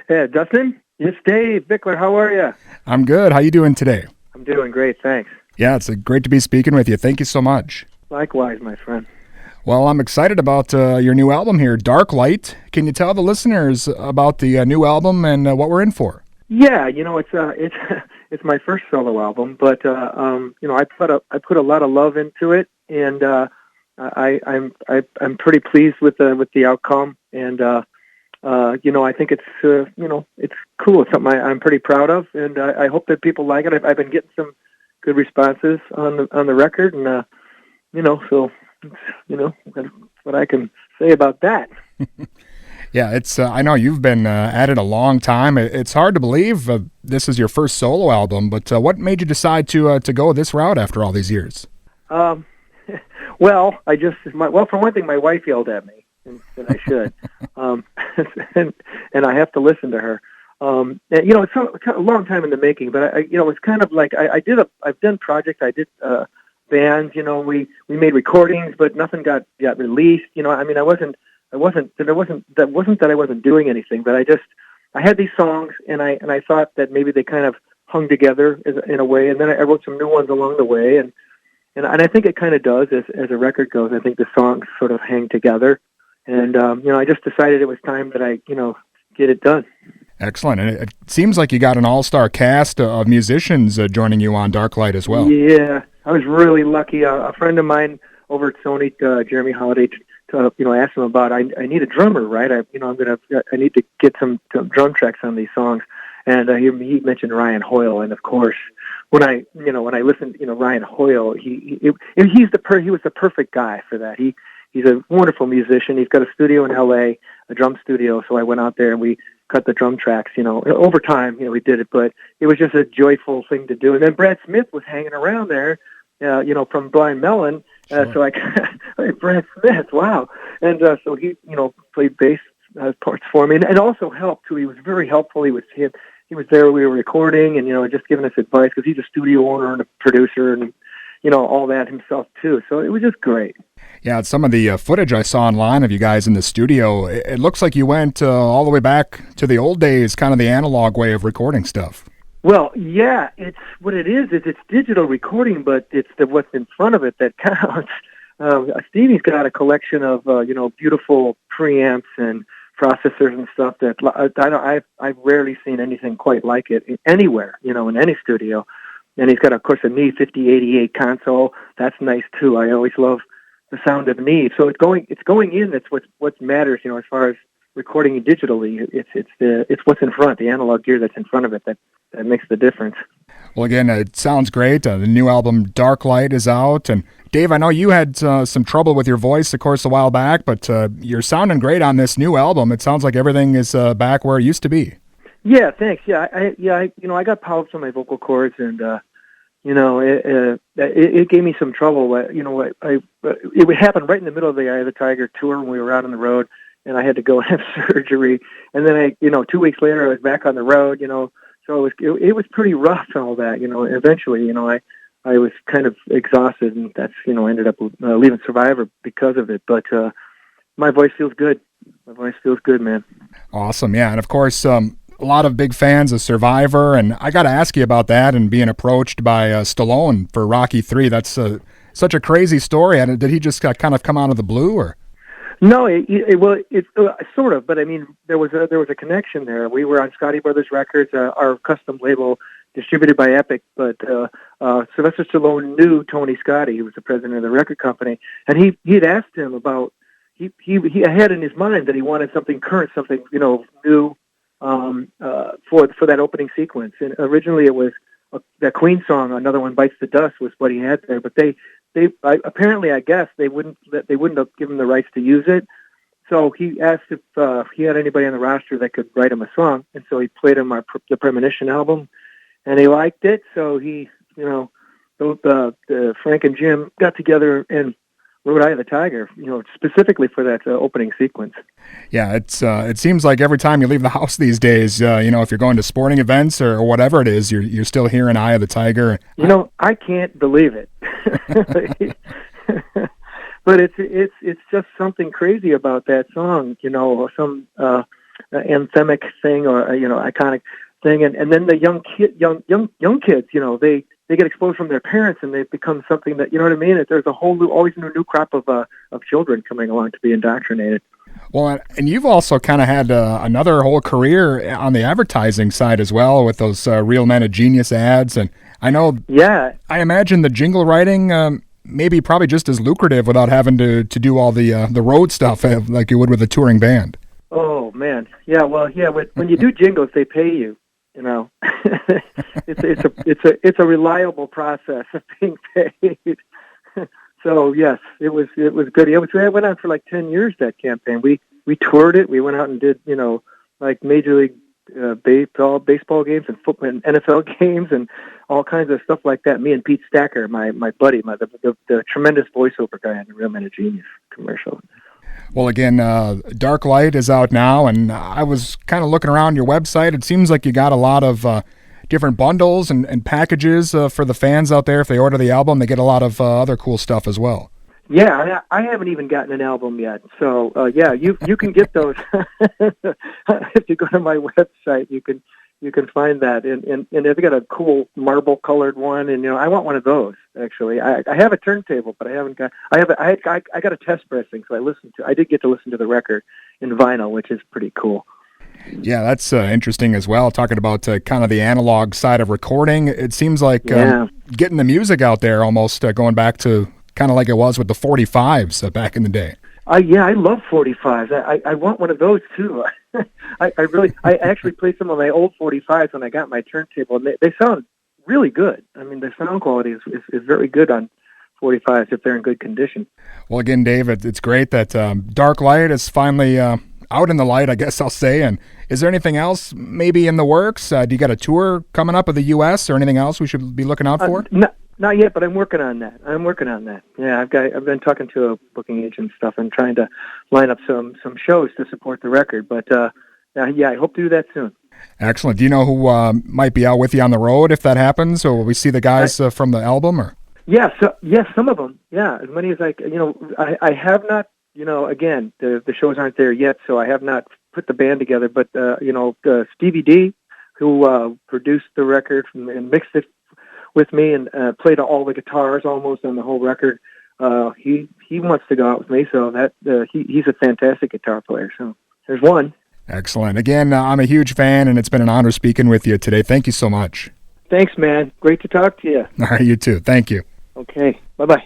Hey, Dustin? It's Dave. Bickler, how are you? I'm good. How you doing today? I'm doing great, thanks. Yeah, it's great to be speaking with you. Thank you so much. Likewise, my friend. Well, I'm excited about your new album here, Dark Light. Can you tell the listeners about the new album and what we're in for? Yeah, it's it's my first solo album, but I put a lot of love into it, and I'm pretty pleased with the outcome, and I think it's cool. It's something I'm pretty proud of, and I hope that people like it. I've been getting some good responses on the record, and so that's what I can say about that. Yeah, it's. I know you've been at it a long time. It's hard to believe this is your first solo album, but what made you decide to go this route after all these years? Um, for one thing, my wife yelled at me, and I should, and I have to listen to her. It's a long time in the making, but it's kind of like I've done projects. I did bands. We made recordings, but nothing got released. It wasn't that I wasn't doing anything, but I had these songs, and I thought that maybe they kind of hung together in a way, and then I wrote some new ones along the way, and I think it kind of does as a record goes. I think the songs sort of hang together, and I just decided it was time that I get it done. Excellent, and it seems like you got an all-star cast of musicians joining you on Dark Light as well. Yeah, I was really lucky. A friend of mine over at Sony, Jeremy Holiday, asked him about I need a drummer, right? I need to get some drum tracks on these songs, and he mentioned Ryan Hoyle, and of course, when I listened, Ryan Hoyle, he was the perfect guy for that. He's a wonderful musician. He's got a studio in L.A., a drum studio. So I went out there and we cut the drum tracks. Over time, we did it, but it was just a joyful thing to do. And then Brad Smith was hanging around there, from Blind Melon. Sure. So hey, Brad Smith, wow. And so he, played bass parts for me, and also helped too. He was very helpful. He was there. We were recording, and just giving us advice because he's a studio owner and a producer, and all that himself too. So it was just great. Yeah, some of the footage I saw online of you guys in the studio, it looks like you went all the way back to the old days, kind of the analog way of recording stuff. Well, yeah, it's what it is it's digital recording, but it's what's in front of it that counts. Stevie's got a collection of beautiful preamps and processors and stuff that I've rarely seen anything quite like it anywhere, in any studio. And he's got, of course, a Neve 5088 console. That's nice too. I always love the sound of Neve. So it's going in. That's what matters, as far as recording digitally. It's what's in front, the analog gear that's in front of it that makes the difference. Well, again, it sounds great. The new album Dark Light is out, and Dave, I know you had some trouble with your voice, of course, a while back, but you're sounding great on this new album. It sounds like everything is back where it used to be. Yeah, thanks. Yeah, I got polyps on my vocal cords, and it gave me some trouble. It happened right in the middle of the Eye of the Tiger tour when we were out on the road, and I had to go have surgery. And then 2 weeks later, I was back on the road. So it was pretty rough and all that. Eventually, I was kind of exhausted, and that's ended up leaving Survivor because of it. But my voice feels good. My voice feels good, man. Awesome, yeah, and of course. A lot of big fans of Survivor, and I got to ask you about that and being approached by Stallone for Rocky III. That's such a crazy story. And did he just kind of come out of the blue, or? No, it's sort of, but I mean, there was a connection there. We were on Scotti Brothers Records, our custom label distributed by Epic, but Sylvester Stallone knew Tony Scotti, who was the president of the record company, and he'd asked him about he had in his mind that he wanted something current, something new. For that opening sequence, and originally it was that Queen song, "Another One Bites the Dust," was what he had there. But apparently, I guess they wouldn't have given him the rights to use it. So he asked if he had anybody on the roster that could write him a song, and so he played him the Premonition album, and he liked it. So he, Frank and Jim got together and wrote Eye of the Tiger, specifically for that opening sequence. Yeah, it seems like every time you leave the house these days, if you're going to sporting events or whatever it is, you're still hearing Eye of the Tiger. I can't believe it. But it's just something crazy about that song. anthemic thing or iconic thing, and then the young kids, they get exposed from their parents and they become something that, you know what I mean? There's a always a new crop of children coming along to be indoctrinated. Well, and you've also kind of had another whole career on the advertising side as well with those Real Men of Genius ads. And I know, I imagine the jingle writing maybe probably just as lucrative without having to do all the road stuff like you would with a touring band. Oh man, yeah. Well, yeah. When you do jingles, they pay you. It's a reliable process of being paid. So yes, it was good. It went on for like 10 years, that campaign. We toured it. We went out and did like Major League baseball games and football and NFL games and all kinds of stuff like that. Me and Pete Stacker, my buddy, the tremendous voiceover guy on the Real Men of Genius commercial. Well, again, Dark Light is out now, and I was kind of looking around your website. It seems like you got a lot of different bundles and packages for the fans out there. If they order the album, they get a lot of other cool stuff as well. Yeah, I haven't even gotten an album yet. So, you can get those. If you go to my website, you can find that. And they've got a cool marble-colored one, and I want one of those, actually. I have a turntable, but I haven't got... I got a test pressing, so I did get to listen to the record in vinyl, which is pretty cool. Yeah, that's interesting as well, talking about kind of the analog side of recording. It seems like getting the music out there almost going back to kind of like it was with the 45s back in the day. I love 45s. I want one of those too. I actually played some of my old 45s when I got my turntable, and they sound really good. I mean, the sound quality is very good on 45s if they're in good condition. Well, again, Dave, it's great that Dark Light is finally out in the light, I guess I'll say. And is there anything else maybe in the works? Do you got a tour coming up of the U.S. or anything else we should be looking out for? Not yet, but I'm working on that. Yeah, I've been talking to a booking agent and stuff and trying to line up some shows to support the record. But I hope to do that soon. Excellent. Do you know who might be out with you on the road if that happens, or will we see the guys from the album? Or some of them. Yeah, as many as I have not. Again, the shows aren't there yet, so I have not put the band together. But Stevie D, who produced the record and mixed it with me and played all the guitars almost on the whole record. He wants to go out with me, so that he's a fantastic guitar player. So there's one. Excellent. Again, I'm a huge fan, and it's been an honor speaking with you today. Thank you so much. Thanks, man. Great to talk to you. All right, you too. Thank you. Okay. Bye-bye.